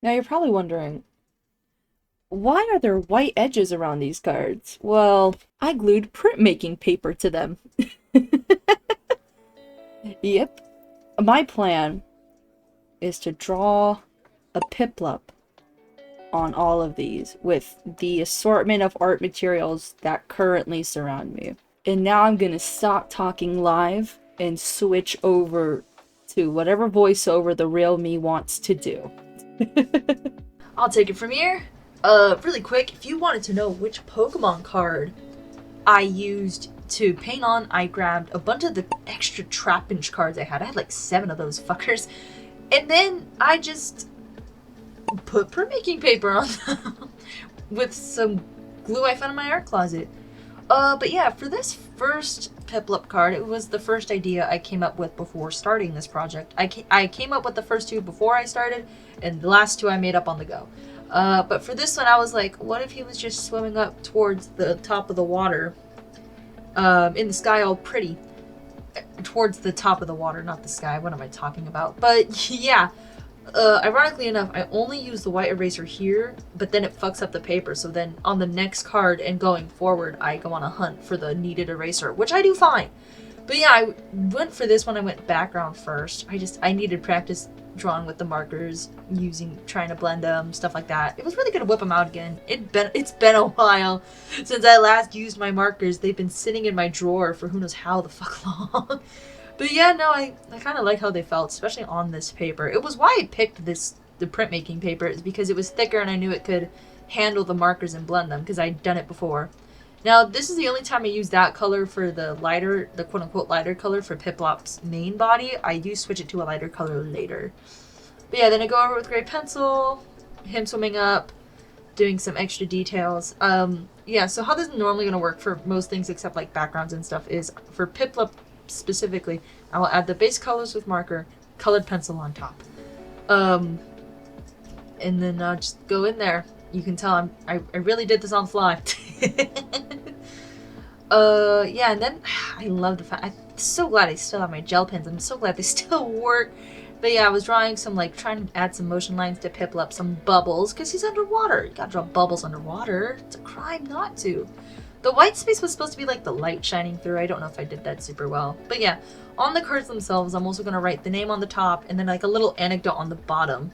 Now you're probably wondering, why are there white edges around these cards? Well, I glued printmaking paper to them. Yep. My plan is to draw a Piplup on all of these with the assortment of art materials that currently surround me. And now I'm gonna stop talking live and switch over to whatever voiceover the real me wants to do. I'll take it from here. Really quick, if you wanted to know which Pokemon card I used to paint on, I grabbed a bunch of the extra Trapinch cards I had. I had like 7 of those fuckers. And then I just put printmaking paper on them with some glue I found in my art closet. But yeah, for this first Piplup card, it was the first idea I came up with before starting this project. I came up with the first 2 before I started, and the last 2 I made up on the go. But for this one, I was like, what if he was just swimming up towards the top of the water, in the sky all pretty? Towards the top of the water, not the sky. What am I talking about? But yeah, ironically enough, I only use the white eraser here, but then it fucks up the paper. So then on the next card and going forward, I go on a hunt for the needed eraser, which I do fine. But yeah, I went for this one. I went background first. I needed practice drawing with the markers, trying to blend them, stuff like that. It was really good to whip them out again. It's been a while since I last used my markers. They've been sitting in my drawer for who knows how the fuck long. But yeah, no, I kind of like how they felt, especially on this paper. It was why I picked the printmaking paper, is because it was thicker and I knew it could handle the markers and blend them because I'd done it before. Now, this is the only time I use that color for the quote-unquote lighter color for Piplop's main body. I do switch it to a lighter color later. But yeah, then I go over with gray pencil, him swimming up, doing some extra details. Yeah, so how this is normally going to work for most things except like backgrounds and stuff is, for Piplup specifically, I will add the base colors with marker, colored pencil on top. And then just go in there. You can tell I really did this on the fly. Yeah, and then I love the fact, I'm so glad I still have my gel pens. I'm so glad they still work. But yeah, I was drawing some, like, trying to add some motion lines to Piplup, some bubbles, because he's underwater. You gotta draw bubbles underwater. It's a crime not to. The white space was supposed to be like the light shining through. I don't know if I did that super well. But yeah, on the cards themselves, I'm also going to write the name on the top and then like a little anecdote on the bottom.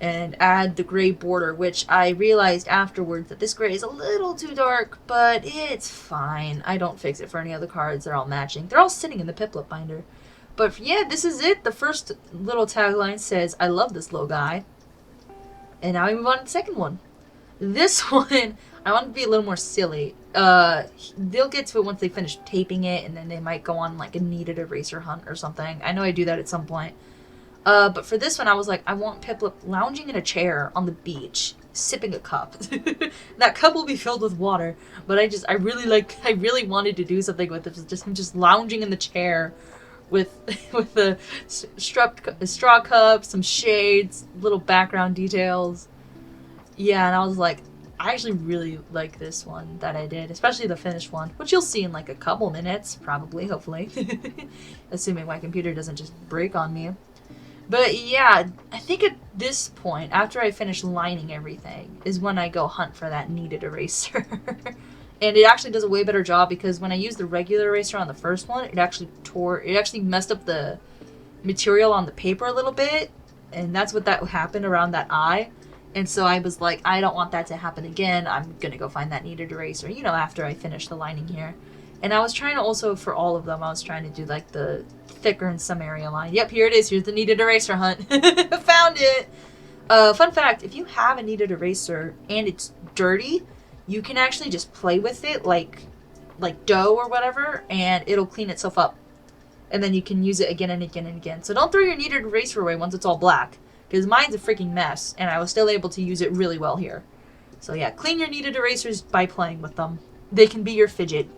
And add the gray border, which I realized afterwards that this gray is a little too dark, but it's fine. I don't fix it for any other cards. They're all matching. They're all sitting in the Piplup binder. But yeah, this is it. The first little tagline says, I love this little guy. And now we move on to the second one. This one, I want to be a little more silly. They'll get to it once they finish taping it, and then they might go on like a needed eraser hunt or something. I know I do that at some point. But for this one, I was like, I want Piplup lounging in a chair on the beach, sipping a cup. That cup will be filled with water, but I really wanted to do something with it. Just him just lounging in the chair with with the straw cup, some shades, little background details. Yeah, and I was like, I actually really like this one that I did, especially the finished one, which you'll see in like a couple minutes, probably, hopefully. Assuming my computer doesn't just break on me. But yeah, I think at this point, after I finish lining everything, is when I go hunt for that needed eraser. And it actually does a way better job because when I used the regular eraser on the first one, it actually messed up the material on the paper a little bit. And that's what that happened around that eye. And so I was like, I don't want that to happen again. I'm going to go find that needed eraser, after I finish the lining here. And I was trying to also, for all of them, I was trying to do like the thicker in some area line. Yep, here it is. Here's the needed eraser hunt. Found it! Fun fact, if you have a needed eraser and it's dirty, you can actually just play with it like dough or whatever, and it'll clean itself up. And then you can use it again and again and again. So don't throw your needed eraser away once it's all black, because mine's a freaking mess, and I was still able to use it really well here. So yeah, clean your needed erasers by playing with them. They can be your fidget.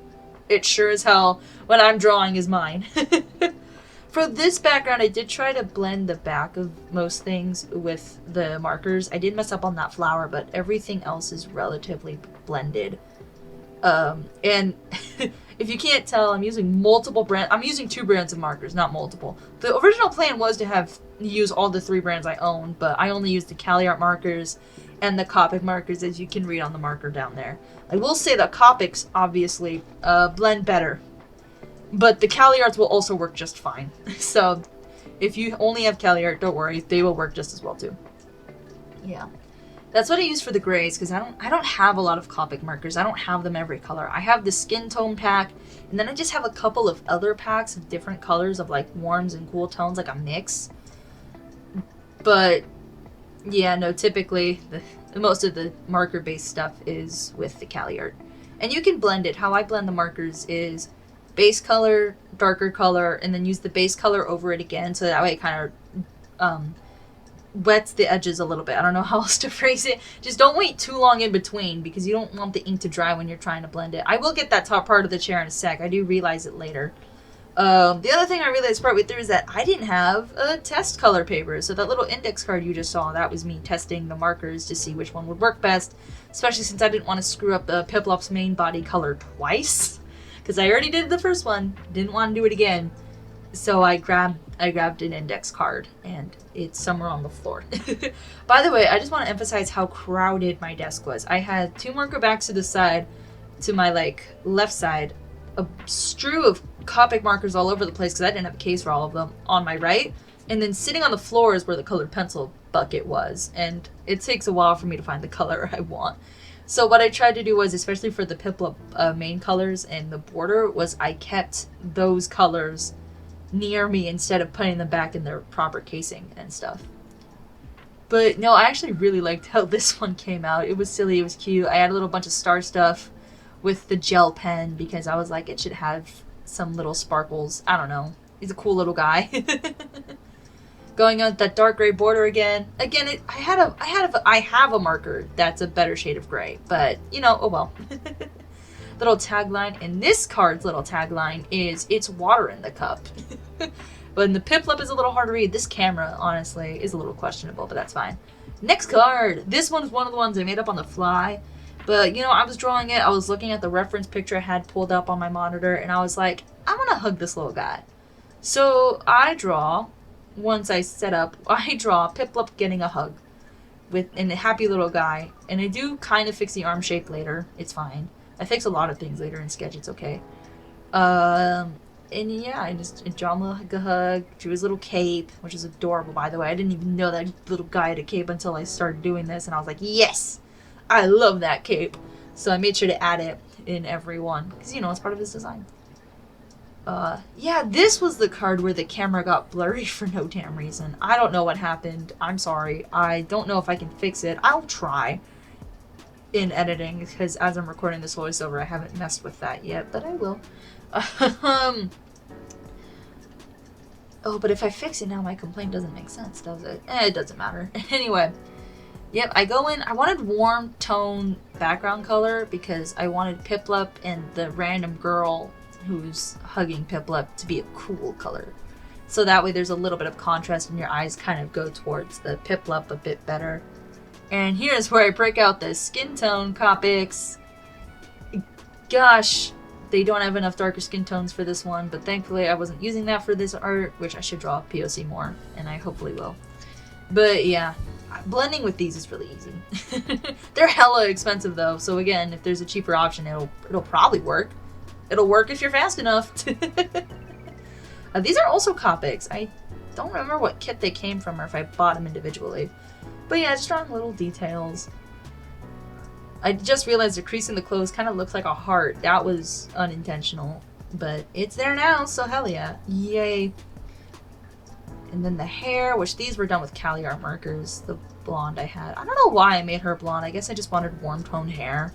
It sure as hell, when I'm drawing, is mine. For this background, I did try to blend the back of most things with the markers. I did mess up on that flower, but everything else is relatively blended. And If you can't tell, I'm using multiple brands. I'm using 2 brands of markers, not multiple. The original plan was to use all the 3 brands I own, but I only used the CaliArt markers and the Copic markers, as you can read on the marker down there. I will say that Copics obviously blend better, but the CaliArts will also work just fine. So if you only have CaliArt, don't worry, they will work just as well too. Yeah. That's what I use for the grays, because I don't have a lot of Copic markers. I don't have them every color. I have the skin tone pack, and then I just have a couple of other packs of different colors of like warms and cool tones, like a mix. But yeah, no, typically most of the marker based stuff is with the CaliArt. And you can blend it. How I blend the markers is base color, darker color, and then use the base color over it again, so that way it kind of wets the edges a little bit. I don't know how else to phrase it. Just don't wait too long in between, because you don't want the ink to dry when you're trying to blend it. I will get that top part of the chair in a sec. I do realize it later. The other thing I realized partway through is that I didn't have a test color paper. So that little index card you just saw, that was me testing the markers to see which one would work best. Especially since I didn't want to screw up the Piplup's main body color twice. Because I already did the first one. Didn't want to do it again. So I grabbed an index card, and it's somewhere on the floor. By the way, I just want to emphasize how crowded my desk was. I had 2 marker backs to the side, to my left side, a strew of Copic markers all over the place because I didn't have a case for all of them on my right, and then sitting on the floor is where the colored pencil bucket was, and it takes a while for me to find the color I want. So what I tried to do was, especially for the Piplup main colors and the border, was I kept those colors near me instead of putting them back in their proper casing and stuff. But no, I actually really liked how this one came out. It was silly, it was cute. I had a little bunch of star stuff with the gel pen because I was like, it should have some little sparkles. I don't know. He's a cool little guy. Going on that dark gray border again. Again, I have a marker that's a better shade of gray, but you know, oh well. Little tagline, and this card's little tagline is, "It's water in the cup." But in the Piplup is a little hard to read. This camera, honestly, is a little questionable, but that's fine. Next card. This one is one of the ones I made up on the fly. But, you know, I was drawing it. I was looking at the reference picture I had pulled up on my monitor, and I was like, I'm going to hug this little guy. So I draw, once I set up, I draw Piplup getting a hug and a happy little guy. And I do kind of fix the arm shape later. It's fine. I fix a lot of things later in Sketch. It's okay. And yeah, I just draw him a hug, drew his little cape, which is adorable, by the way. I didn't even know that little guy had a cape until I started doing this, and I was like, yes! I love that cape. So I made sure to add it in every one, because, you know, it's part of his design. Yeah, this was the card where the camera got blurry for no damn reason. I don't know what happened. I'm sorry. I don't know if I can fix it. I'll try in editing, because as I'm recording this voiceover, I haven't messed with that yet, but I will. Oh, but if I fix it now, my complaint doesn't make sense, does it? It doesn't matter. Anyway, yep, I go in. I wanted warm tone background color because I wanted Piplup and the random girl who's hugging Piplup to be a cool color. So that way there's a little bit of contrast and your eyes kind of go towards the Piplup a bit better. And here's where I break out the skin tone Copics. Gosh, they don't have enough darker skin tones for this one, but thankfully I wasn't using that for this art, which I should draw POC more, and I hopefully will. But yeah, blending with these is really easy. They're hella expensive though, so again, if there's a cheaper option, it'll probably work. It'll work if you're fast enough. These are also Copics. I don't remember what kit they came from or if I bought them individually. But yeah, just drawing little details. I just realized the crease in the clothes kind of looks like a heart. That was unintentional, but it's there now, so hell yeah. Yay. And then the hair, which these were done with CaliArt markers, the blonde I had. I don't know why I made her blonde. I guess I just wanted warm tone hair,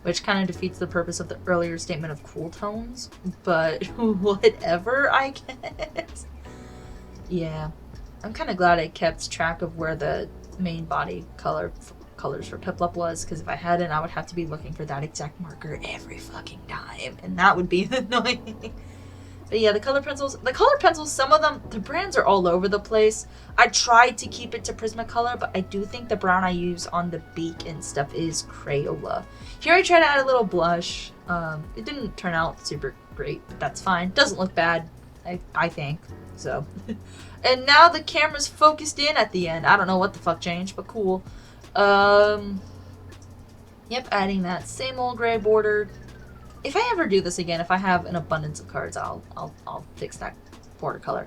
which kind of defeats the purpose of the earlier statement of cool tones, but whatever, I guess. Yeah. I'm kind of glad I kept track of where the main body colors for Piplup was, because if I hadn't, I would have to be looking for that exact marker every fucking time, and that would be annoying. But yeah, the color pencils, some of them, the brands are all over the place. I tried to keep it to Prismacolor, but I do think the brown I use on the beak and stuff is Crayola. Here I tried to add a little blush. It didn't turn out super great, but that's fine. Doesn't look bad, I think. So, and now the camera's focused in at the end. I don't know what the fuck changed, but cool. Yep, adding that same old gray border. If I ever do this again, if I have an abundance of cards, I'll fix that border color.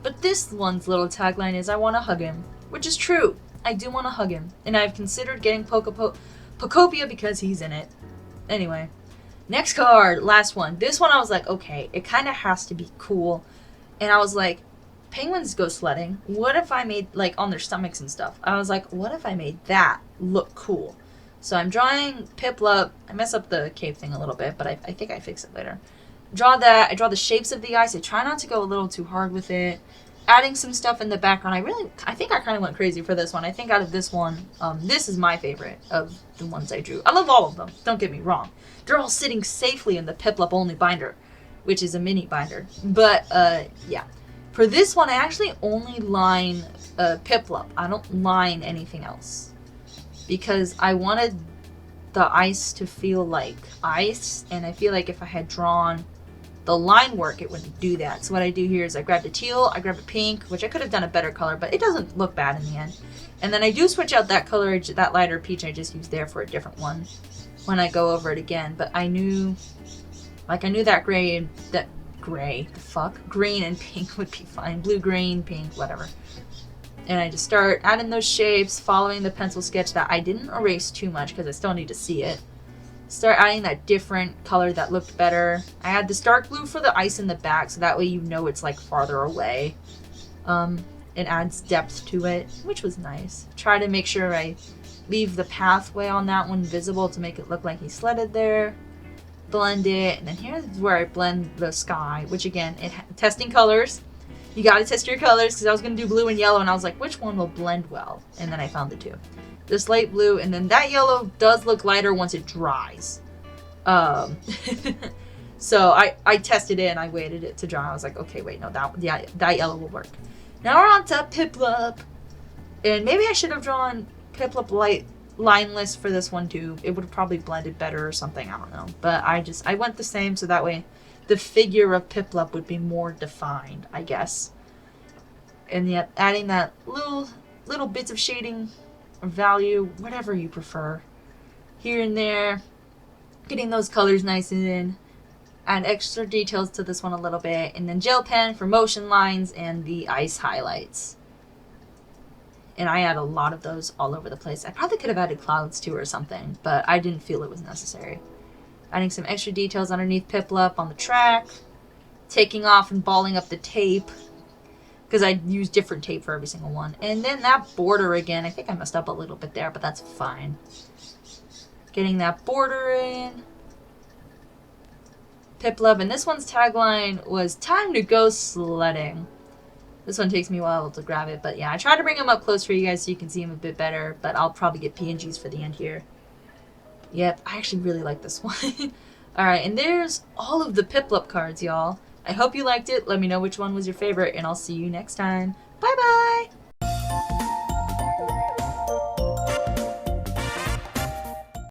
But this one's little tagline is, I want to hug him. Which is true. I do want to hug him. And I've considered getting Pocopia because he's in it. Anyway. Next card. Last one. This one I was like, okay, it kind of has to be cool. And I was like, penguins go sledding. What if I made, like, on their stomachs and stuff? I was like, what if I made that look cool? So I'm drawing Piplup. I mess up the cape thing a little bit, but I think I fix it later. Draw that. I draw the shapes of the eyes. I try not to go a little too hard with it. Adding some stuff in the background. I think I kind of went crazy for this one. I think out of this one, this is my favorite of the ones I drew. I love all of them. Don't get me wrong. They're all sitting safely in the Piplup only binder, which is a mini binder. But, yeah. For this one, I actually only line Piplup. I don't line anything else. Because I wanted the ice to feel like ice, and I feel like if I had drawn the line work, it wouldn't do that. So what I do here is I grab the teal, I grab a pink, which I could have done a better color, but it doesn't look bad in the end. And then I do switch out that color, that lighter peach I just used there for a different one when I go over it again. But I knew that green and pink would be fine. Blue, green, pink, whatever. And I just start adding those shapes, following the pencil sketch that I didn't erase too much because I still need to see it. Start adding that different color that looked better. I add this dark blue for the ice in the back, so that way you know it's like farther away. It adds depth to it, which was nice. Try to make sure I leave the pathway on that one visible to make it look like he sledded there. Blend it, and then here's where I blend the sky, which again, testing colors. You gotta test your colors, because I was gonna do blue and yellow, and I was like, which one will blend well? And then I found the two. This light blue, and then that yellow does look lighter once it dries. So I tested it, and I waited it to dry. I was like, okay, wait, no, that yellow will work. Now we're on to Piplup. And maybe I should have drawn Piplup light lineless for this one too. It would have probably blended better or something, I don't know. But I went the same, so that way the figure of Piplup would be more defined, I guess. And yet adding that little bits of shading or value, whatever you prefer, here and there, getting those colors nice and in. Add extra details to this one a little bit, and then gel pen for motion lines and the ice highlights. And I add a lot of those all over the place. I probably could have added clouds too or something, but I didn't feel it was necessary. Adding some extra details underneath Piplup on the track. Taking off and balling up the tape, because I use different tape for every single one. And then that border again, I think I messed up a little bit there, but that's fine. Getting that border in. Piplup, and this one's tagline was, time to go sledding. This one takes me a while to grab it, but yeah, I tried to bring him up close for you guys so you can see him a bit better, but I'll probably get PNGs for the end here. Yep, I actually really like this one. Alright, and there's all of the Piplup cards, y'all. I hope you liked it. Let me know which one was your favorite, and I'll see you next time. Bye-bye!